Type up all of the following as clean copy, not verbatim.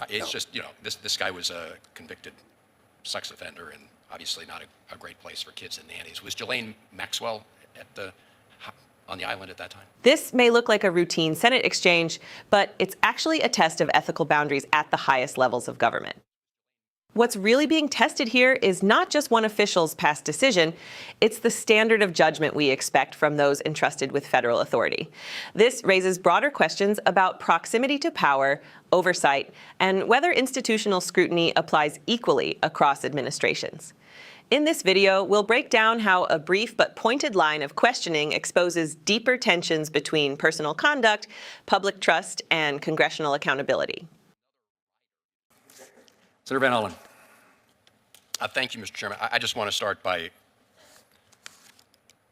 that. It's just, this guy was a convicted sex offender and obviously not a great place for kids and nannies. Was Ghislaine Maxwell on the island at that time? This may look like a routine Senate exchange, but it's actually a test of ethical boundaries at the highest levels of government. What's really being tested here is not just one official's past decision, it's the standard of judgment we expect from those entrusted with federal authority. This raises broader questions about proximity to power, oversight, and whether institutional scrutiny applies equally across administrations. In this video, we'll break down how a brief but pointed line of questioning exposes deeper tensions between personal conduct, public trust, and congressional accountability. Senator Van Hollen. Thank you, Mr. Chairman. I just want to start by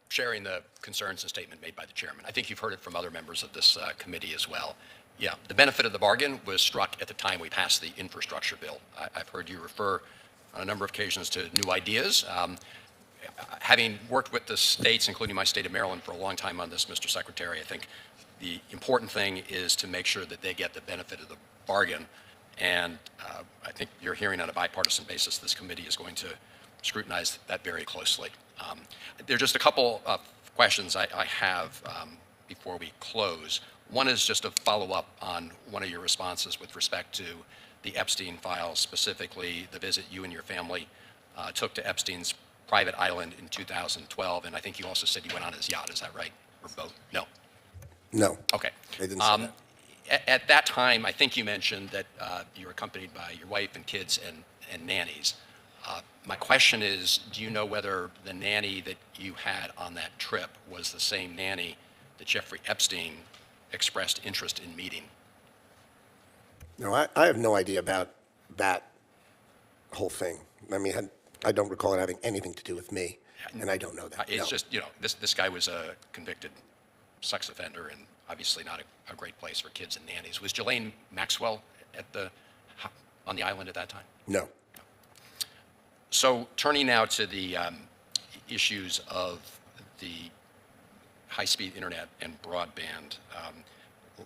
sharing the concerns and statement made by the chairman. I think you've heard it from other members of this committee as well. Yeah, the benefit of the bargain was struck at the time we passed the infrastructure bill. I've heard you refer on a number of occasions to new ideas. Having worked with the states, including my state of Maryland, for a long time on this, Mr. Secretary, I think the important thing is to make sure that they get the benefit of the bargain. And I think you're hearing on a bipartisan basis, this committee is going to scrutinize that very closely. There are just a couple of questions I have before we close. One is just a follow-up on one of your responses with respect to the Epstein files, specifically the visit you and your family took to Epstein's private island in 2012. And I think you also said you went on his yacht. Is that right? Or boat? No. No. Okay. They didn't say that. At that time, I think you mentioned that you were accompanied by your wife and kids and nannies. My question is, do you know whether the nanny that you had on that trip was the same nanny that Jeffrey Epstein expressed interest in meeting? No, I have no idea about that whole thing. I mean, I don't recall it having anything to do with me, and I don't know that. It's no. just, this guy was a convicted sex offender and obviously not a great place for kids and nannies. Was Ghislaine Maxwell on the island at that time? No. So turning now to the issues of the high-speed internet and broadband,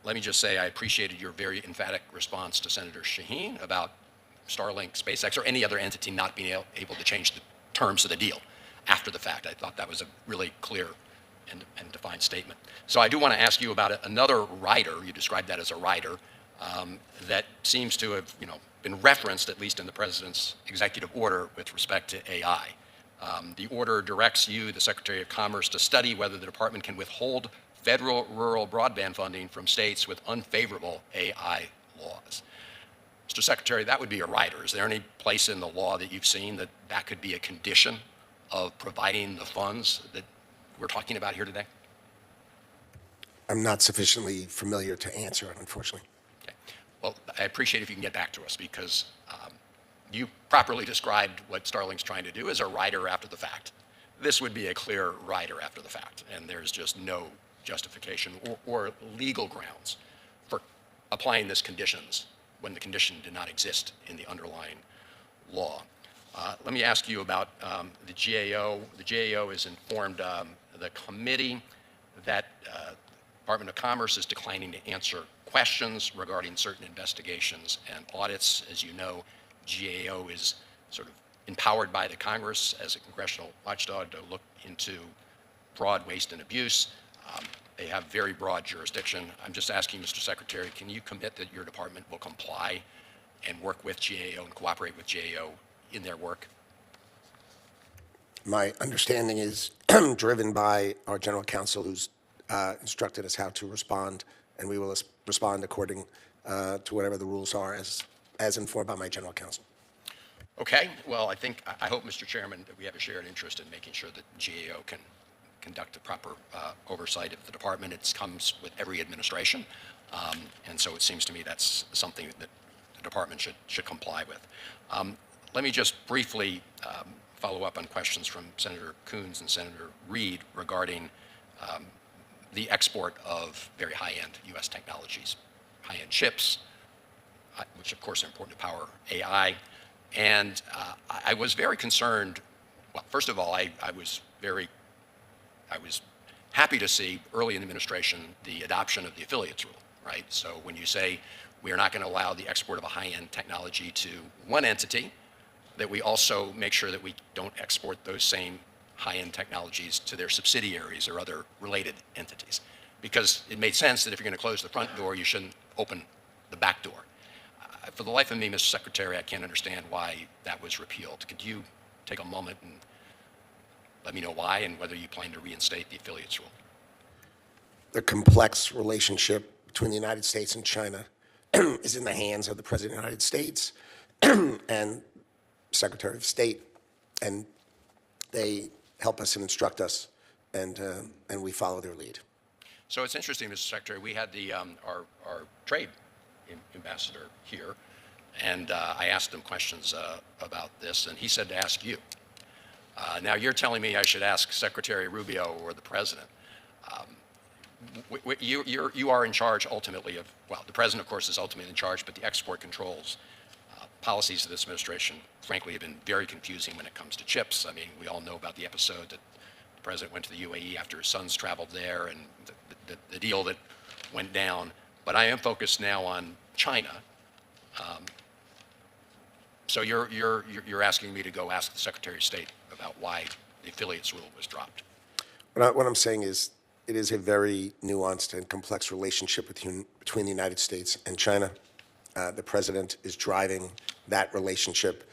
let me just say I appreciated your very emphatic response to Senator Shaheen about Starlink, SpaceX, or any other entity not being able to change the terms of the deal after the fact. I thought that was a really clear and defined statement. So I do want to ask you about another rider. You described that as a rider that seems to have, been referenced at least in the president's executive order with respect to AI. The order directs you, the Secretary of Commerce, to study whether the department can withhold federal rural broadband funding from states with unfavorable AI laws. Mr. Secretary, that would be a rider. Is there any place in the law that you've seen that could be a condition of providing the funds that we're talking about here today? I'm not sufficiently familiar to answer it, unfortunately. Okay. Well, I appreciate if you can get back to us because you properly described what Starlink's trying to do as a rider after the fact. This would be a clear rider after the fact, and there's just no justification or legal grounds for applying this conditions when the condition did not exist in the underlying law. Let me ask you about the GAO. The GAO has informed the committee that Department of Commerce is declining to answer questions regarding certain investigations and audits. As you know, GAO is sort of empowered by the Congress as a congressional watchdog to look into fraud, waste, and abuse. They have very broad jurisdiction. I'm just asking, Mr. Secretary, can you commit that your department will comply and work with GAO and cooperate with GAO in their work? My understanding is driven by our general counsel, who's instructed us how to respond, and we will respond according to whatever the rules are as informed by my general counsel. Okay. Well, I hope, Mr. Chairman, that we have a shared interest in making sure that GAO can conduct the proper oversight of the department. It comes with every administration, and so it seems to me that's something that the department should comply with. Let me just briefly follow up on questions from Senator Coons and Senator Reed regarding the export of very high-end U.S. technologies, high-end chips, which of course are important to power AI. And I was very concerned. Well, first of all, I was happy to see early in the administration the adoption of the affiliates rule, right? So when you say we are not going to allow the export of a high-end technology to one entity, that we also make sure that we don't export those same high-end technologies to their subsidiaries or other related entities. Because it made sense that if you're going to close the front door, you shouldn't open the back door. For the life of me, Mr. Secretary, I can't understand why that was repealed. Could you take a moment and let me know why and whether you plan to reinstate the affiliates rule? The complex relationship between the United States and China is in the hands of the President of the United States and Secretary of State, and they help us and instruct us, and we follow their lead. So it's interesting, Mr. Secretary, we had the, our trade ambassador here, and I asked him questions about this, and he said to ask you. Now you're telling me I should ask Secretary Rubio or the President. You are in charge ultimately of, well, the President, of course, is ultimately in charge, but the export controls policies of this administration, frankly, have been very confusing when it comes to chips. I mean, we all know about the episode that the President went to the UAE after his sons traveled there and the deal that went down. But I am focused now on China. So you're asking me to go ask the Secretary of State about why the affiliates rule was dropped. What I'm saying is it is a very nuanced and complex relationship between the United States and China. The President is driving that relationship.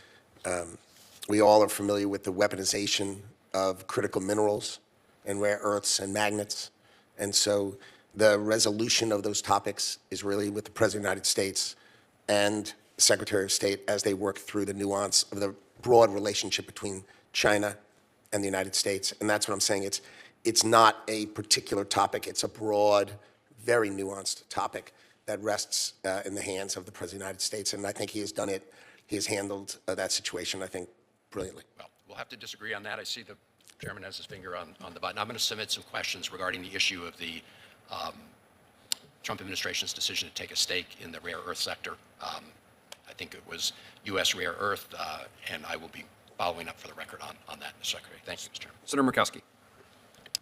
We all are familiar with the weaponization of critical minerals and rare earths and magnets. And so the resolution of those topics is really with the President of the United States and the Secretary of State as they work through the nuance of the broad relationship between China and the United States. And that's what I'm saying. It's not a particular topic. It's a broad, very nuanced topic that rests in the hands of the President of the United States. And I think he has done it. He has handled that situation, I think, brilliantly. Well, we'll have to disagree on that. I see the Chairman has his finger on the button. I'm going to submit some questions regarding the issue of the Trump administration's decision to take a stake in the rare earth sector. I think it was U.S. rare earth, and I will be following up for the record on that, Mr. Secretary. Thank you, Mr. Chairman. Senator Murkowski.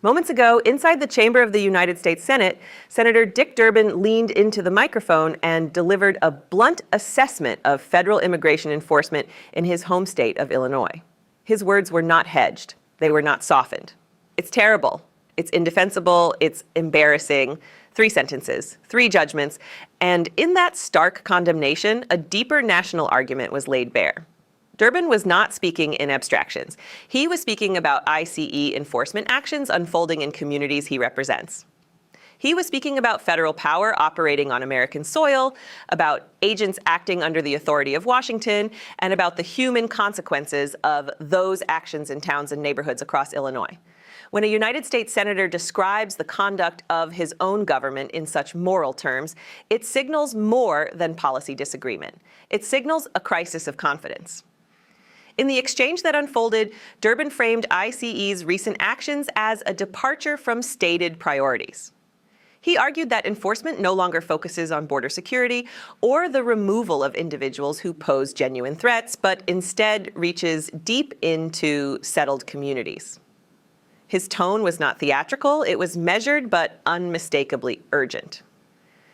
Moments ago, inside the chamber of the United States Senate, Senator Dick Durbin leaned into the microphone and delivered a blunt assessment of federal immigration enforcement in his home state of Illinois. His words were not hedged. They were not softened. It's terrible. It's indefensible. It's embarrassing. 3 sentences, 3 judgments. And in that stark condemnation, a deeper national argument was laid bare. Durbin was not speaking in abstractions. He was speaking about ICE enforcement actions unfolding in communities he represents. He was speaking about federal power operating on American soil, about agents acting under the authority of Washington, and about the human consequences of those actions in towns and neighborhoods across Illinois. When a United States senator describes the conduct of his own government in such moral terms, it signals more than policy disagreement. It signals a crisis of confidence. In the exchange that unfolded, Durbin framed ICE's recent actions as a departure from stated priorities. He argued that enforcement no longer focuses on border security or the removal of individuals who pose genuine threats, but instead reaches deep into settled communities. His tone was not theatrical, it was measured but unmistakably urgent.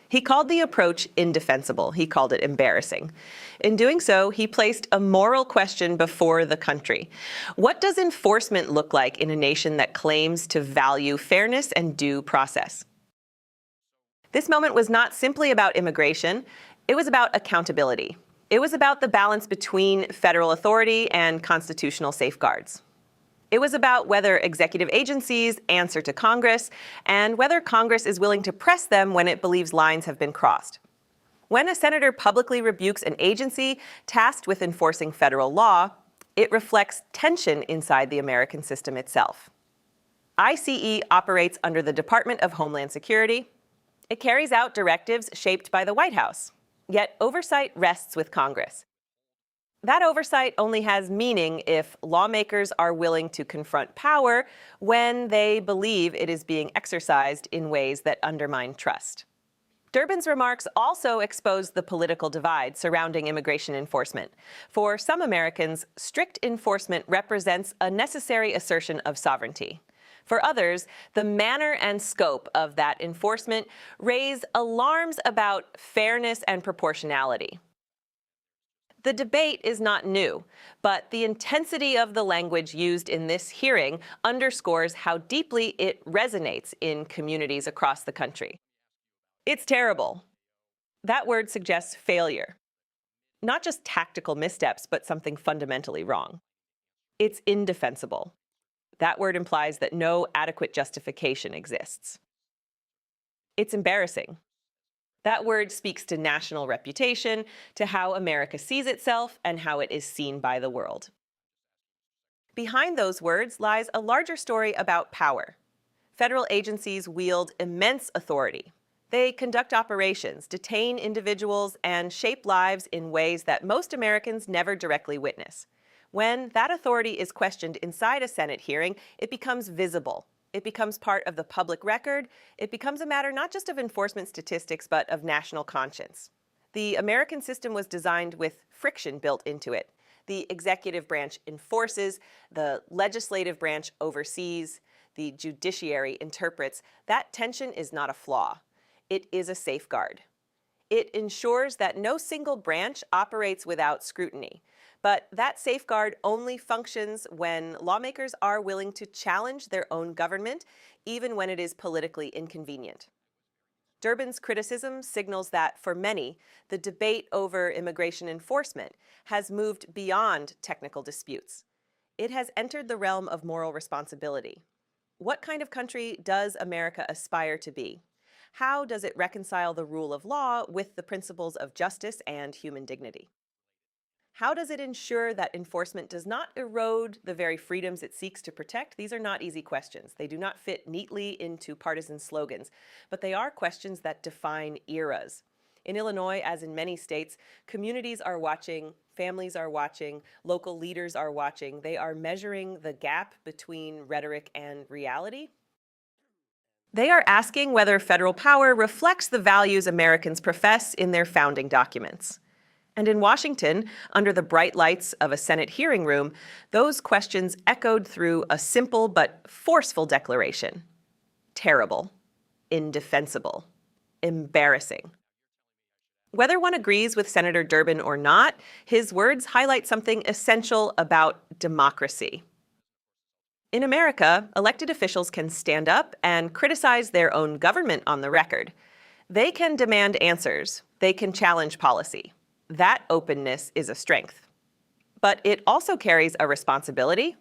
He called the approach indefensible. He called it embarrassing. In doing so, he placed a moral question before the country. What does enforcement look like in a nation that claims to value fairness and due process? This moment was not simply about immigration. It was about accountability. It was about the balance between federal authority and constitutional safeguards. It was about whether executive agencies answer to Congress and whether Congress is willing to press them when it believes lines have been crossed. When a senator publicly rebukes an agency tasked with enforcing federal law, it reflects tension inside the American system itself. ICE operates under the Department of Homeland Security. It carries out directives shaped by the White House, yet oversight rests with Congress. That oversight only has meaning if lawmakers are willing to confront power when they believe it is being exercised in ways that undermine trust. Durbin's remarks also exposed the political divide surrounding immigration enforcement. For some Americans, strict enforcement represents a necessary assertion of sovereignty. For others, the manner and scope of that enforcement raise alarms about fairness and proportionality. The debate is not new, but the intensity of the language used in this hearing underscores how deeply it resonates in communities across the country. It's terrible. That word suggests failure. Not just tactical missteps, but something fundamentally wrong. It's indefensible. That word implies that no adequate justification exists. It's embarrassing. That word speaks to national reputation, to how America sees itself, and how it is seen by the world. Behind those words lies a larger story about power. Federal agencies wield immense authority. They conduct operations, detain individuals, and shape lives in ways that most Americans never directly witness. When that authority is questioned inside a Senate hearing, it becomes visible. It becomes part of the public record. It becomes a matter not just of enforcement statistics, but of national conscience. The American system was designed with friction built into it. The executive branch enforces, the legislative branch oversees, the judiciary interprets. That tension is not a flaw. It is a safeguard. It ensures that no single branch operates without scrutiny. But that safeguard only functions when lawmakers are willing to challenge their own government, even when it is politically inconvenient. Durbin's criticism signals that, for many, the debate over immigration enforcement has moved beyond technical disputes. It has entered the realm of moral responsibility. What kind of country does America aspire to be? How does it reconcile the rule of law with the principles of justice and human dignity? How does it ensure that enforcement does not erode the very freedoms it seeks to protect? These are not easy questions. They do not fit neatly into partisan slogans, but they are questions that define eras. In Illinois, as in many states, communities are watching, families are watching, local leaders are watching. They are measuring the gap between rhetoric and reality. They are asking whether federal power reflects the values Americans profess in their founding documents. And in Washington, under the bright lights of a Senate hearing room, those questions echoed through a simple but forceful declaration. Terrible, indefensible, embarrassing. Whether one agrees with Senator Durbin or not, his words highlight something essential about democracy. In America, elected officials can stand up and criticize their own government on the record. They can demand answers. They can challenge policy. That openness is a strength. But it also carries a responsibility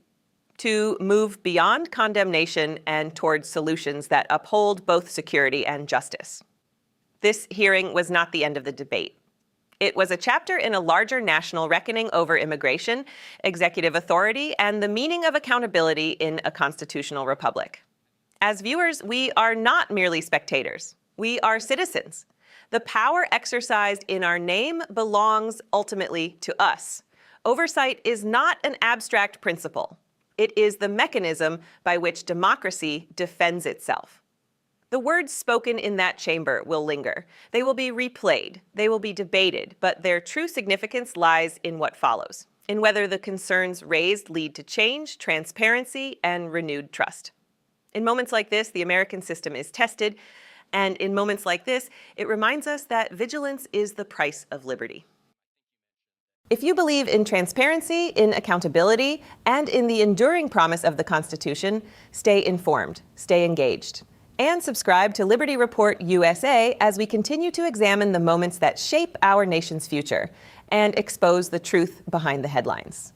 to move beyond condemnation and towards solutions that uphold both security and justice. This hearing was not the end of the debate. It was a chapter in a larger national reckoning over immigration, executive authority, and the meaning of accountability in a constitutional republic. As viewers, we are not merely spectators. We are citizens. The power exercised in our name belongs ultimately to us. Oversight is not an abstract principle. It is the mechanism by which democracy defends itself. The words spoken in that chamber will linger. They will be replayed. They will be debated, but their true significance lies in what follows, in whether the concerns raised lead to change, transparency, and renewed trust. In moments like this, the American system is tested. And in moments like this, it reminds us that vigilance is the price of liberty. If you believe in transparency, in accountability, and in the enduring promise of the Constitution, stay informed, stay engaged, and subscribe to Liberty Report USA as we continue to examine the moments that shape our nation's future and expose the truth behind the headlines.